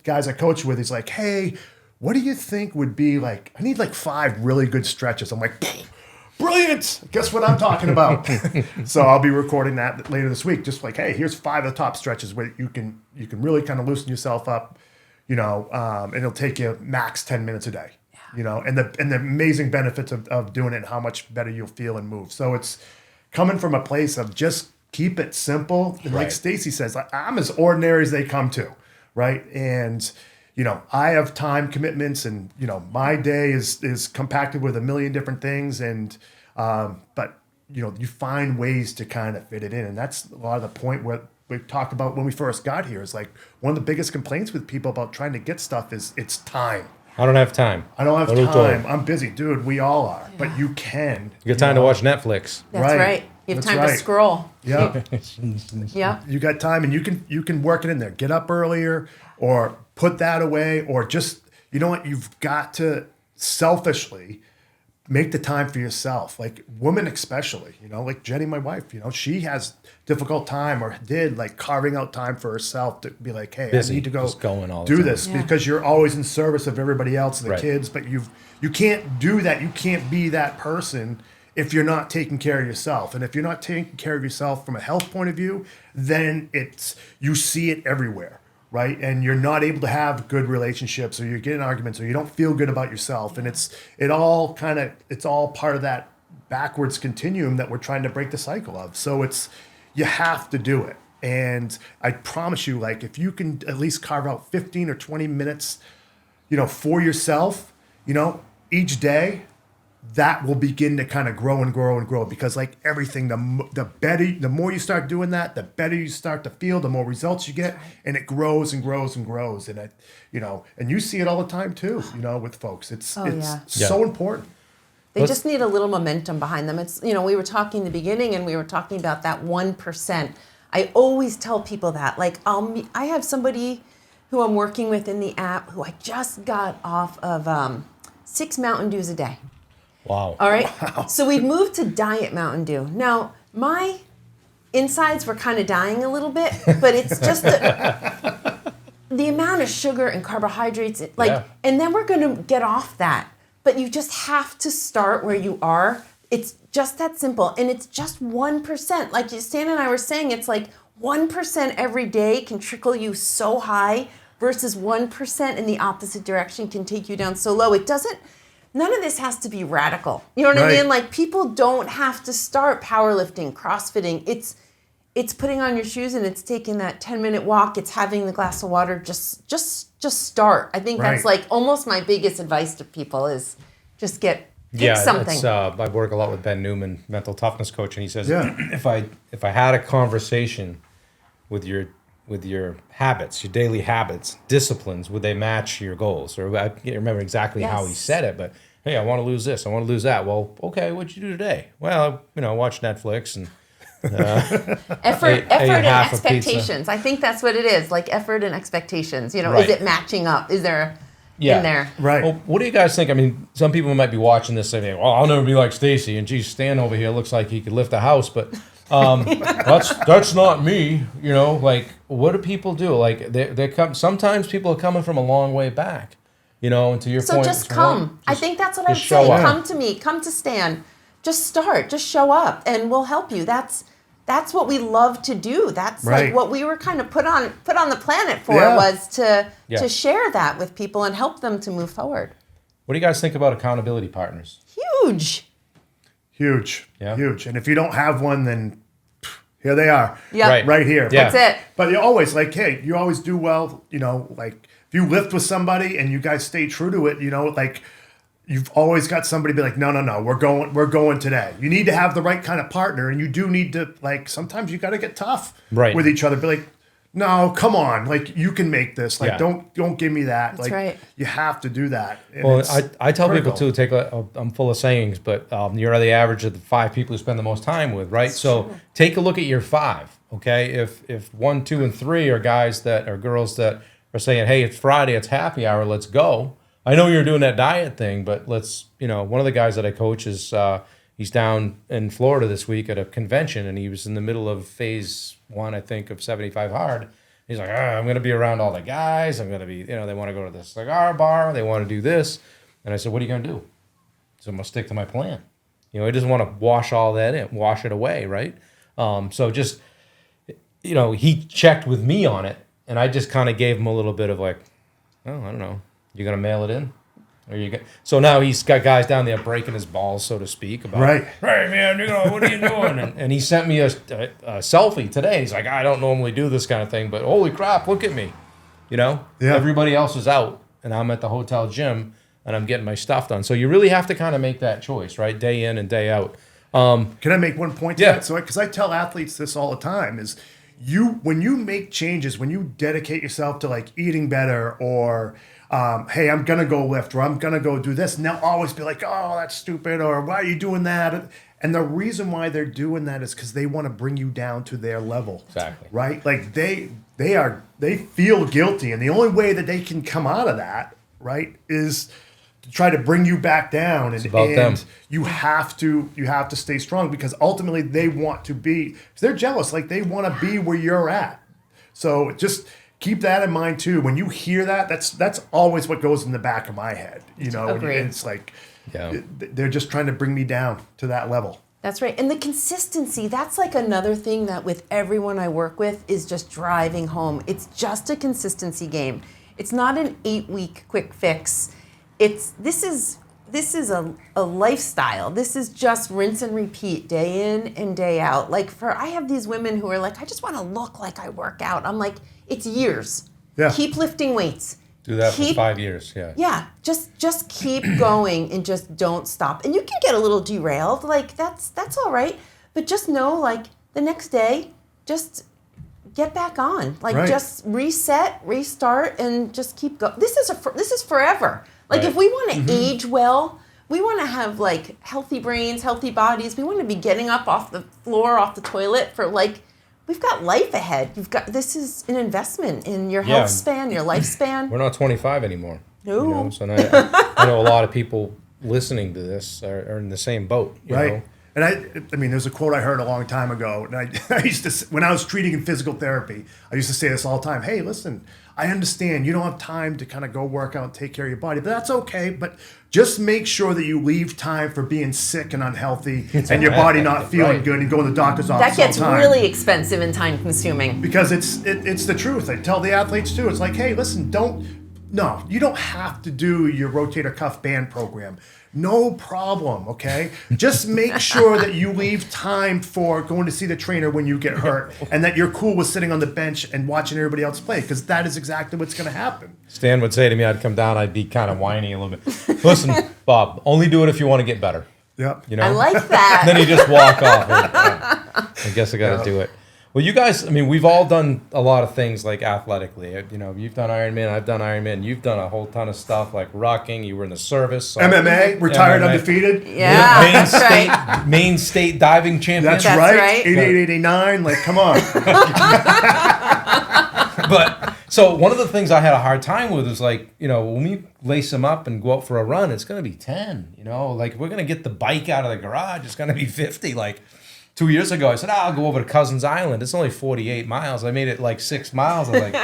guys I coach with. He's like, hey, what do you think would be like? I need like 5 really good stretches. I'm like, brilliant. Guess what I'm talking about? So I'll be recording that later this week. Just like, hey, here's 5 of the top stretches where you can really kind of loosen yourself up, and it'll take you max 10 minutes a day. And the amazing benefits of doing it and how much better you'll feel and move. So it's coming from a place of just keep it simple. And like Stacy says, I'm as ordinary as they come to, right? And, I have time commitments and, my day is compacted with a million different things. And, but, you find ways to kind of fit it in. And that's a lot of the point where we talked about when we first got here is like one of the biggest complaints with people about trying to get stuff is it's time. I don't have time. I don't have time. I'm busy. Dude, we all are. Yeah. But you can. You got time to watch Netflix. That's right. You have time to scroll. Yeah. Yeah. You got time and you can work it in there. Get up earlier or put that away or just, you know what? You've got to selfishly make the time for yourself. Like women especially, like Jenny, my wife, she has difficult time or did like carving out time for herself to be like, hey, busy. I need to go do this because you're always in service of everybody else and the right. kids, but you can't do that. You can't be that person if you're not taking care of yourself. And if you're not taking care of yourself from a health point of view, then you see it everywhere. Right. And you're not able to have good relationships or you're getting arguments or you don't feel good about yourself. And it's all part of that backwards continuum that we're trying to break the cycle of. So you have to do it. And I promise you, like, if you can at least carve out 15 or 20 minutes, for yourself, each day, that will begin to kind of grow and grow and grow because like everything, the more you start doing that, the better you start to feel, the more results you get, and it grows and grows and grows. And and you see it all the time too, with folks. It's so important. They just need a little momentum behind them. It's, we were talking in the beginning and we were talking about that 1%. I always tell people that, like, I have somebody who I'm working with in the app who I just got off of 6 Mountain Dews a day. Wow. All right. Wow. So we've moved to Diet Mountain Dew. Now, my insides were kind of dying a little bit, but it's just the amount of sugar and carbohydrates, and then we're going to get off that. But you just have to start where you are. It's just that simple. And it's just 1%. Like Stan and I were saying, it's like 1% every day can trickle you so high versus 1% in the opposite direction can take you down so low. None of this has to be radical. You know what I Right. mean? Like, people don't have to start powerlifting, CrossFitting. It's putting on your shoes and it's taking that 10-minute walk. It's having the glass of water. Just start. I think that's Right. like almost my biggest advice to people is just pick something. It's, I work a lot with Ben Newman, mental toughness coach, and he says, Yeah. if I had a conversation with your habits, your daily habits, disciplines, would they match your goals? Or I can't remember exactly how he Yes. said it, but hey, I want to lose this, I want to lose that. Well, okay, what'd you do today? Well, watch Netflix and Effort ate and half a pizza. expectations. I think that's what it is. Like effort and expectations. Is Right. it matching up? Is there Yeah. in there? Right. Well, what do you guys think? I mean, some people might be watching this saying, well, I'll never be like Stacy, and geez, Stan over here looks like he could lift a house, but that's not me. Like, what do people do? Like, they come. Sometimes people are coming from a long way back. And to your So point, just come. I think that's what I'd just show say. up. Come to me. Come to Stan. Just start. Just show up, and we'll help you. That's what we love to do. That's Right. like what we were kind of put on the planet for, Yeah. was to Yeah. share that with people and help them to move forward. What do you guys think about accountability partners? Huge. Huge. Yeah. Huge. And if you don't have one, then here they are. Yep. Right. Right here. Yeah. That's it. But you always hey, you always do well, like if you lift with somebody and you guys stay true to it, like you've always got somebody be like, no, we're going today. You need to have the right kind of partner, and you do need to, sometimes you got to get tough Right. with each other. Be like, no, come on, you can make this. Yeah. Don't give me that. That's right. You have to do that. And Well, it's I tell critical. people too, I'm full of sayings, but you're the average of the 5 people you spend the most time with, right? So take a look at your 5, okay? If 1, 2, and 3 are guys that are girls that are saying, hey, it's Friday, it's happy hour, let's go. I know you're doing that diet thing, but let's, one of the guys that I coach is, he's down in Florida this week at a convention, and he was in the middle of phase 1, I think, of 75 hard. He's like, I'm going to be around all the guys. I'm going to be, they want to go to the cigar bar. They want to do this. And I said, what are you going to do? So I'm going to stick to my plan. He doesn't want to wash all that in, wash it away, right? So just, he checked with me on it, and I just kind of gave him a little bit of like, oh, I don't know. You going to mail it in? So now he's got guys down there breaking his balls, so to speak. About, Right. Hey, man, what are you doing? And he sent me a selfie today. He's like, I don't normally do this kind of thing, but holy crap, look at me. Yeah. Everybody else is out, and I'm at the hotel gym, and I'm getting my stuff done. So you really have to kind of make that choice, right? Day in and day out. Can I make one point to Yeah. that? So, because I tell athletes this all the time, is when you make changes, when you dedicate yourself to eating better, or hey, I'm gonna go lift, or I'm gonna go do this, and they'll always be like, oh, that's stupid, or why are you doing that? And the reason why they're doing that is because they want to bring you down to their level. Exactly. Right? Like they feel guilty, and the only way that they can come out of that, right, is to try to bring you back down. And, about them. you have to stay strong, because ultimately they want to be, 'cause they're jealous, they want to be where you're at. So just keep that in mind too. When you hear that, that's always what goes in the back of my head. Agreed. And it's Yeah. they're just trying to bring me down to that level. That's right. And the consistency, that's like another thing that with everyone I work with is just driving home. It's just a consistency game. It's not an 8-week quick fix. This is a lifestyle. This is just rinse and repeat day in and day out. I have these women who are like, I just want to look like I work out. I'm like, it's years. Yeah. Keep lifting weights. Do that for 5 years, yeah. Yeah, just keep going and just don't stop. And you can get a little derailed, that's all right. But just know, the next day, just get back on. Right. Just reset, restart, and just keep going. This is forever. Right. If we want to age well, we want to have healthy brains, healthy bodies. We want to be getting up off the floor, off the toilet for we've got life ahead. This is an investment in your health span, your lifespan. We're not 25 anymore. No. So I know a lot of people listening to this are in the same boat. You Right. know? And I mean, there's a quote I heard a long time ago, and I used to, when I was treating in physical therapy, I used to say this all the time. Hey, listen, I understand you don't have time to kind of go work out and take care of your body, but that's okay. But just make sure that you leave time for being sick and unhealthy and your body not feeling good and go to the doctor's office That gets all the time. really expensive and time consuming. Because it's the truth. I tell the athletes too. It's like, hey, listen, you don't have to do your rotator cuff band program. No problem, okay? Just make sure that you leave time for going to see the trainer when you get hurt and that you're cool with sitting on the bench and watching everybody else play, because that is exactly what's going to happen. Stan would say to me, I'd come down, I'd be kind of whiny a little bit. Listen, Bob, only do it if you want to get better. Yep. You know? I like that. And then you just walk off. I guess I got to do it. Well, you guys, I mean, we've all done a lot of things like athletically. You know, you've done Ironman, I've done Ironman. You've done a whole ton of stuff like rucking. You were in the service. So MMA, retired undefeated. Yeah, Main state diving champion. That's That's right. right. 88, 89. Like, come on. But so one of the things I had a hard time with is like, you know, when we lace them up and go out for a run, it's going to be 10, you know, like we're going to get the bike out of the garage. It's going to be 50. Like 2 years ago, I said, I'll go over to Cousins Island. It's only 48 miles. I made it like 6 miles. I'm like,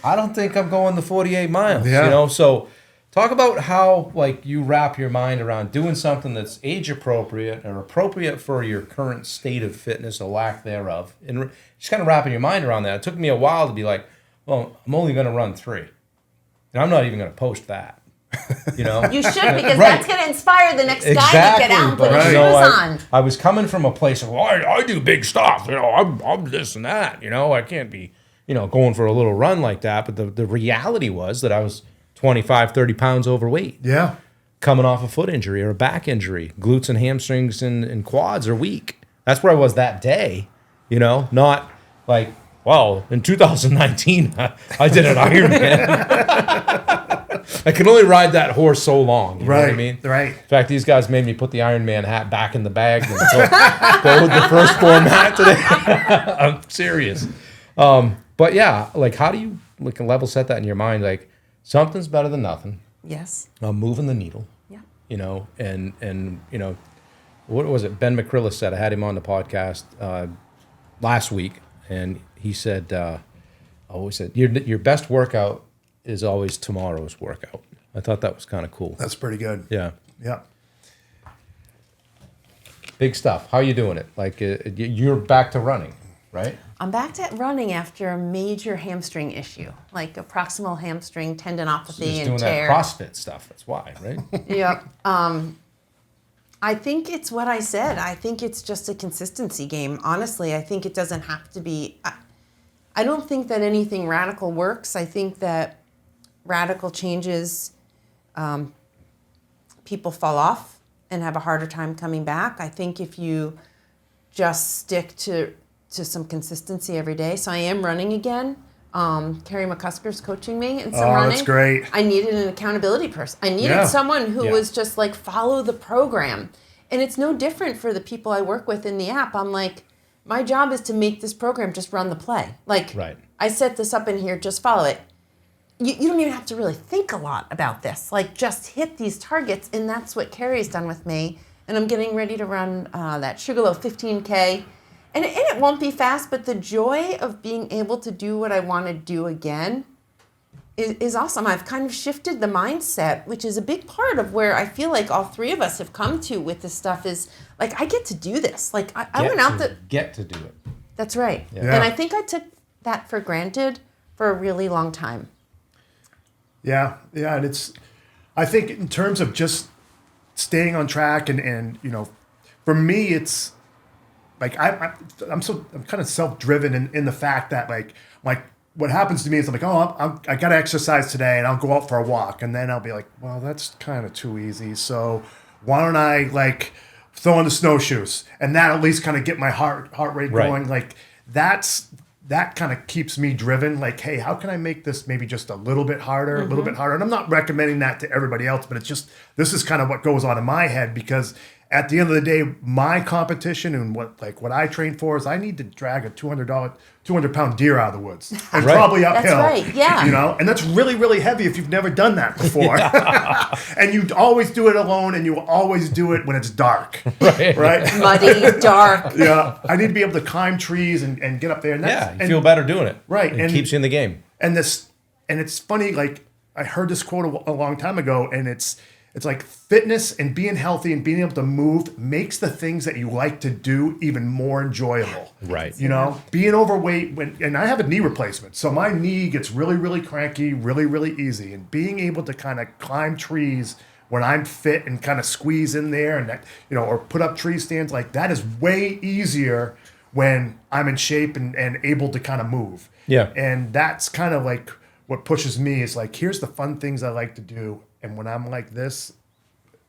I don't think I'm going the 48 miles, you know? So talk about how like you wrap your mind around doing something that's age appropriate or appropriate for your current state of fitness or lack thereof. And just kind of wrapping your mind around that. It took me a while to be like, well, I'm only going to run 3. And I'm not even going to post that, you know? You should, because that's going to inspire the next guy to get out and put his shoes on. I was coming from a place of, well, I do big stuff, you know, I'm this and that, you know, I can't be, you know, going for a little run like that. But the reality was that I was 25, 30 pounds overweight. Yeah. Coming off a foot injury or a back injury. Glutes and hamstrings and quads are weak. That's where I was that day, you know, not like, well, in 2019, I did an Ironman. I can only ride that horse so long. You know what I mean? Right. In fact, these guys made me put the Ironman hat back in the bag and go with the first format today. I'm serious. But yeah, like how do you like level set that in your mind? Like something's better than nothing. Yes. Moving the needle. Yeah. You know, and you know, what was it? Ben McCrillis said, I had him on the podcast last week, and he said, your best workout is always tomorrow's workout. I thought that was kind of cool. That's pretty good. Yeah. Yeah. Big stuff. How are you doing it? Like you're back to running, right? I'm back to running after a major hamstring issue, like a proximal hamstring tendinopathy Just and doing tear. that CrossFit stuff. That's why, right? Yep. I think it's what I said. I think it's just a consistency game. Honestly, I think it doesn't have to be. I don't think that anything radical works. I think that radical changes, people fall off and have a harder time coming back. I think if you just stick to some consistency every day. So I am running again. Carrie McCusker's coaching me in some running. That's great. I needed an accountability person. I needed someone who was just like, follow the program. And it's no different for the people I work with in the app. I'm like, my job is to make this program just run the play. Like, I set this up in here, just follow it. You don't even have to really think a lot about this. Like, just hit these targets, and that's what Carrie's done with me. And I'm getting ready to run that Sugarloaf 15K. And it won't be fast, but the joy of being able to do what I want to do again is awesome. I've kind of shifted the mindset, which is a big part of where I feel like all three of us have come to with this stuff is, like, I get to do this. Like, I went out the... Get to do it. That's right. Yeah. And I think I took that for granted for a really long time. Yeah, and it's, I think in terms of just staying on track and you know, for me it's like I'm kind of self-driven in the fact that like what happens to me is I'm like, oh, I got to exercise today and I'll go out for a walk, and then I'll be like, well, that's kind of too easy, so why don't I like throw on the snowshoes, and that at least kind of get my heart rate going. Like that kind of keeps me driven. Like, hey, how can I make this maybe just a little bit harder, And I'm not recommending that to everybody else, but it's just, this is kind of what goes on in my head, because at the end of the day, my competition and what I train for is I need to drag a $200-pound deer out of the woods and Right. probably uphill. That's right, yeah. You know, and that's really, really heavy if you've never done that before. And you always do it alone, and you always do it when it's dark. Right? Muddy, dark. Yeah. I need to be able to climb trees and get up there. And You feel better doing it. Right. It And- keeps you in the game. And it's funny, like I heard this quote a long time ago, and it's like fitness and being healthy and being able to move makes the things that you like to do even more enjoyable. Right. You know, being overweight and I have a knee replacement, so my knee gets really, really cranky, really, really easy. And being able to kind of climb trees when I'm fit and kind of squeeze in there and that, or put up tree stands, like that is way easier when I'm in shape and able to kind of move. Yeah. And that's kind of like what pushes me is like, here's the fun things I like to do. And when I'm like this,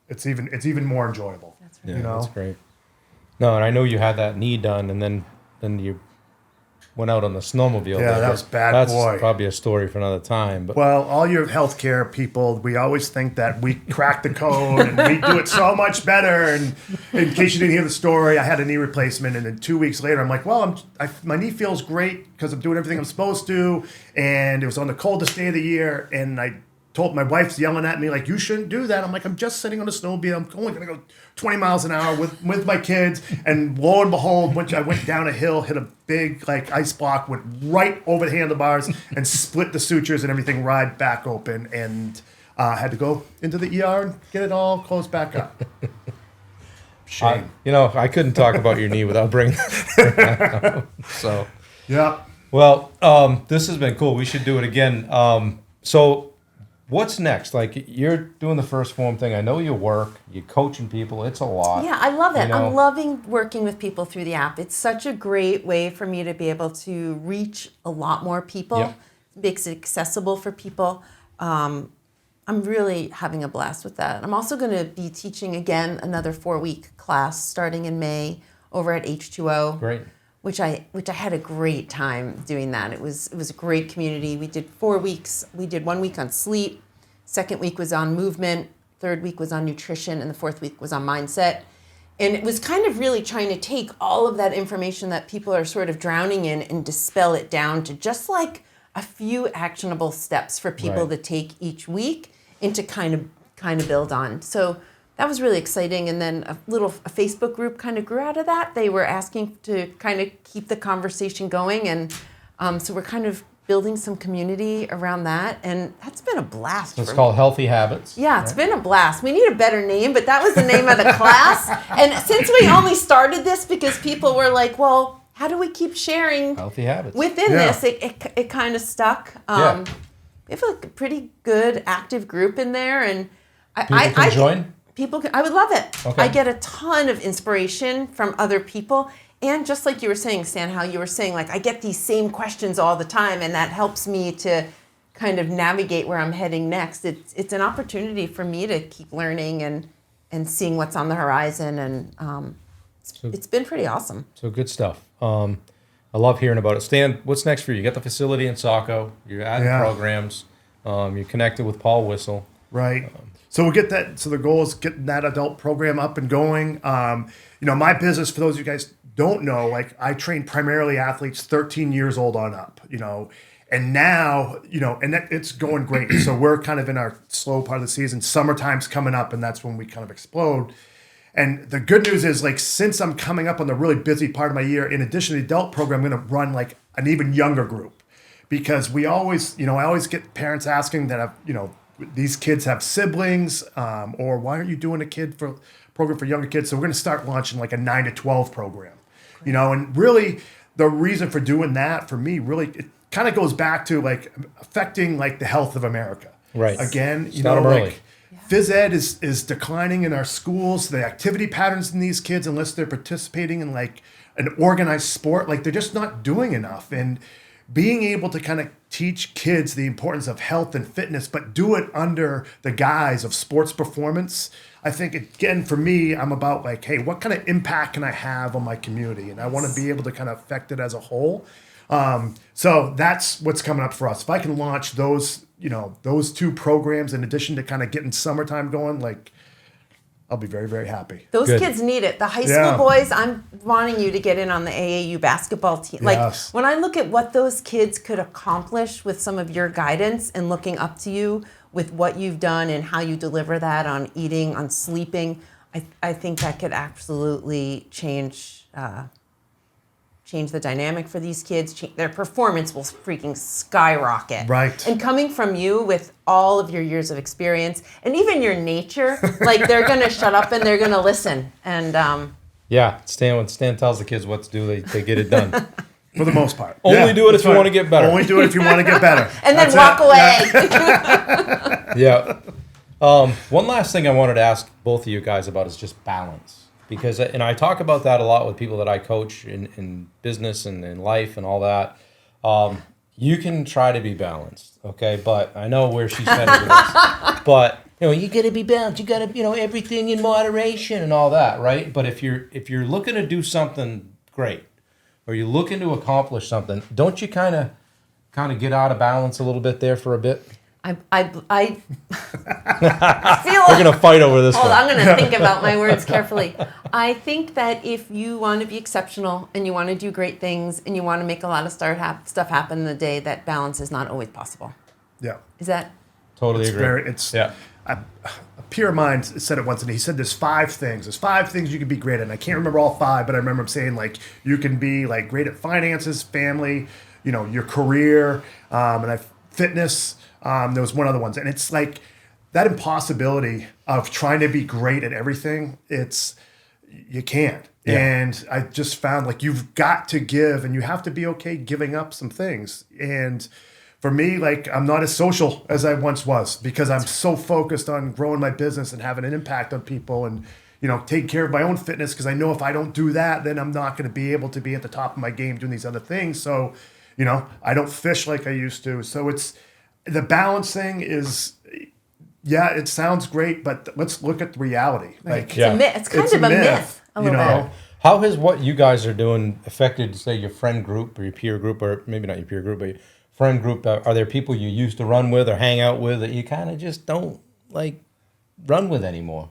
it's even more enjoyable. That's Yeah, that's great. No, and I know you had that knee done, and then you went out on the snowmobile. Yeah, day, that but was bad, That's boy. probably a story for another time. But Well, all your healthcare people, we always think that we crack the code and we do it so much better. And in case you didn't hear the story, I had a knee replacement, and then 2 weeks later, I'm like, well, my knee feels great because I'm doing everything I'm supposed to, and it was on the coldest day of the year, and I told my wife's yelling at me like, you shouldn't do that. I'm like, I'm just sitting on a snowmobile. I'm only going to go 20 miles an hour with my kids. And lo and behold, I went down a hill, hit a big like ice block, went right over the handlebars and split the sutures and everything right back open. And had to go into the ER and get it all closed back up. Shame. I couldn't talk about your knee without bringing that up. So, Yeah. well, this has been cool. We should do it again. So, what's next? Like, you're doing the first form thing. I know you work. You're coaching people. It's a lot. Yeah, I love it. You know? I'm loving working with people through the app. It's such a great way for me to be able to reach a lot more people. Yep. Makes it accessible for people. I'm really having a blast with that. I'm also going to be teaching again another 4-week class starting in May over at H2O. Great. Which I had a great time doing that. It was a great community. We did 4 weeks. We did 1 week on sleep, second week was on movement, third week was on nutrition, and the fourth week was on mindset. And it was kind of really trying to take all of that information that people are sort of drowning in and dispel it down to just like a few actionable steps for people Right. to take each week and to kind of build on. So that was really exciting. And then a Facebook group kind of grew out of that. They were asking to kind of keep the conversation going. And so we're kind of building some community around that. And that's been a blast So it's for called Healthy Habits. Yeah, it's been a blast. We need a better name, but that was the name of the class. And since we only started this because people were like, well, how do we keep sharing Healthy Habits. within Yeah. this? It kind of stuck. Yeah. We have a pretty good active group in there. And People can join? I would love it. Okay. I get a ton of inspiration from other people. And just like you were saying, Stan, how you were saying, like, I get these same questions all the time, and that helps me to kind of navigate where I'm heading next. It's an opportunity for me to keep learning and seeing what's on the horizon. And it's been pretty awesome. So good stuff. I love hearing about it. Stan, what's next for you? You got the facility in Saco. You're adding Yeah. programs. You're connected with Paul Whistle. Right. So we'll get that. So the goal is getting that adult program up and going. My business, for those of you guys don't know, like I train primarily athletes 13 years old on up, and now, and it's going great. So we're kind of in our slow part of the season. Summertime's coming up, and that's when we kind of explode. And the good news is, like, since I'm coming up on the really busy part of my year, in addition to the adult program, I'm going to run like an even younger group, because we always, I always get parents asking that have, these kids have siblings, or why aren't you doing a program for younger kids? So we're going to start launching like a 9 to 12 program, and really the reason for doing that for me, really, it kind of goes back to like affecting like the health of America. Right. Again, Start 'em early. phys ed is declining in our schools. The activity patterns in these kids, unless they're participating in like an organized sport, like they're just not doing enough. And being able to kind of teach kids the importance of health and fitness, but do it under the guise of sports performance. I think, again, for me, I'm about like, hey, what kind of impact can I have on my community? And I want to be able to kind of affect it as a whole. So that's what's coming up for us. If I can launch those two programs in addition to kind of getting summertime going, like I'll be very, very happy. Those Good. kids need it. The high school Yeah. boys, I'm wanting you to get in on the AAU basketball team. Like, Yes. when I look at what those kids could accomplish with some of your guidance and looking up to you with what you've done and how you deliver that on eating, on sleeping, I think that could absolutely change the dynamic for these kids. Their performance will freaking skyrocket. Right. And coming from you with all of your years of experience and even your nature, like, they're going to shut up and they're going to listen. And Yeah, when Stan tells the kids what to do, they get it done. For the most part. Only do it if that's you right. want to get better. Only do it if you want to get better. and then That's walk it. away. Yeah. One last thing I wanted to ask both of you guys about is just balance. Because, and I talk about that a lot with people that I coach in business and in life and all that. You can try to be balanced, okay? But I know where she's headed with this. But, you got to be balanced. You got to, everything in moderation and all that, right? But if you're looking to do something great, or you're looking to accomplish something, don't you kind of get out of balance a little bit there for a bit? I feel We're gonna fight over this Hold one. on, I'm going to think about my words carefully. I think that if you want to be exceptional and you want to do great things and you want to make a lot of stuff happen in the day, that balance is not always possible. Yeah. Is that? Totally agree. A peer of mine said it once, and he said there's 5 things. There's 5 things you can be great at. And I can't remember all 5, but I remember him saying, like, you can be, like, great at finances, family, your career, fitness. There was one other one. And it's like that impossibility of trying to be great at everything, you can't. Yeah. And I just found, like, you've got to give, and you have to be okay giving up some things. And for me, like, I'm not as social as I once was because I'm so focused on growing my business and having an impact on people and, taking care of my own fitness, because I know if I don't do that, then I'm not going to be able to be at the top of my game doing these other things. So, I don't fish like I used to. So it's the balance thing is, yeah, it sounds great, but let's look at the reality. Right. Like, Yeah. It's kind of a myth. A little bit. How has what you guys are doing affected, say, your friend group or your peer group, or maybe not your peer group, but your friend group? Are there people you used to run with or hang out with that you kind of just don't, like, run with anymore?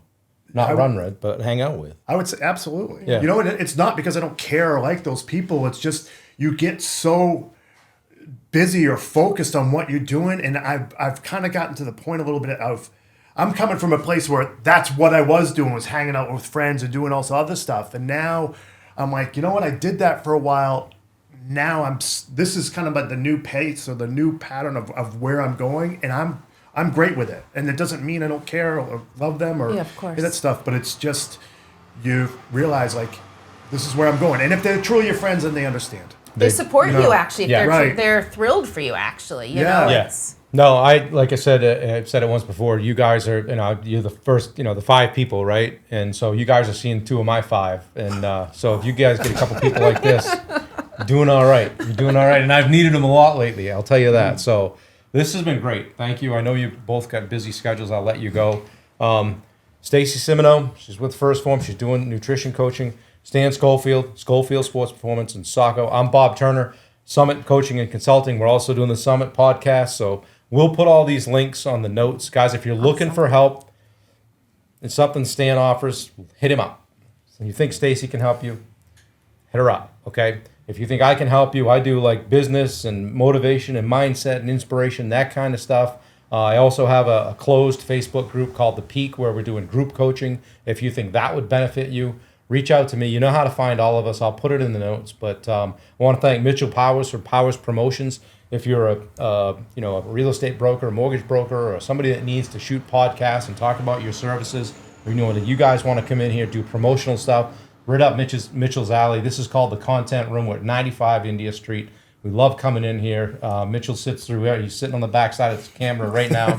Not run with, but hang out with. I would say absolutely. Yeah. It's not because I don't care or like those people. It's just you get so busy or focused on what you're doing, and I've kind of gotten to the point a little bit of, I'm coming from a place where that's what I was doing, was hanging out with friends and doing all this other stuff, and now I'm like, you know what, I did that for a while. Now this is kind of like the new pace or the new pattern of where I'm going, and I'm great with it. And it doesn't mean I don't care or love them or of course. that stuff, but it's just you realize, like, this is where I'm going, and if they're truly your friends, then they understand. They support you, actually. If Yeah. Right. They're thrilled for you, actually. You Yeah. know, Yeah. it's... No, like I said, I've said it once before. You guys are, you're the first, the 5 people, right? And so you guys are seeing 2 of my 5. And so if you guys get a couple people like this, you're doing all right. You're doing all right. And I've needed them a lot lately, I'll tell you that. So this has been great. Thank you. I know you both got busy schedules. I'll let you go. Stacy Cimino, she's with First Form. She's doing nutrition coaching. Stan Skolfield Sports Performance and Soccer. I'm Bob Turner, Summit Coaching and Consulting. We're also doing the Summit podcast. So we'll put all these links on the notes. Guys, if you're looking for help, it's something Stan offers, hit him up. So you think Stacy can help you, hit her up, okay? If you think I can help you, I do like business and motivation and mindset and inspiration, that kind of stuff. I also have a closed Facebook group called The Peak where we're doing group coaching. If you think that would benefit you, reach out to me. You know how to find all of us. I'll put it in the notes. But I want to thank Mitchell Powers for Powers Promotions. If you're a real estate broker, a mortgage broker, or somebody that needs to shoot podcasts and talk about your services, or that you guys want to come in here do promotional stuff, right up Mitchell's alley. This is called the Content Room. We're at 95 India Street. We love coming in here. Mitchell sits through here. He's sitting on the backside of the camera right now.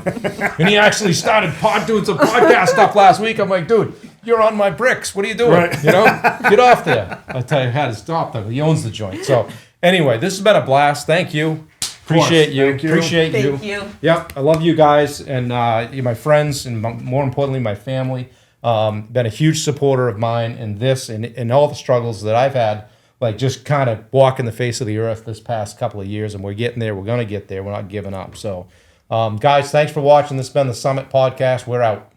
And he actually started doing some podcast stuff last week. I'm like, dude, you're on my bricks. What are you doing? Right. Get off there. I tell you how to stop them. He owns the joint. So anyway, this has been a blast. Thank you. Appreciate you. Thank you. Appreciate you. Thank you. Yep. I love you guys and you're my friends and more importantly, my family. Been a huge supporter of mine in this and all the struggles that I've had. Like just kind of walking the face of the earth this past couple of years, and we're getting there. We're going to get there. We're not giving up. So, guys, thanks for watching. This has been the Summit Podcast. We're out.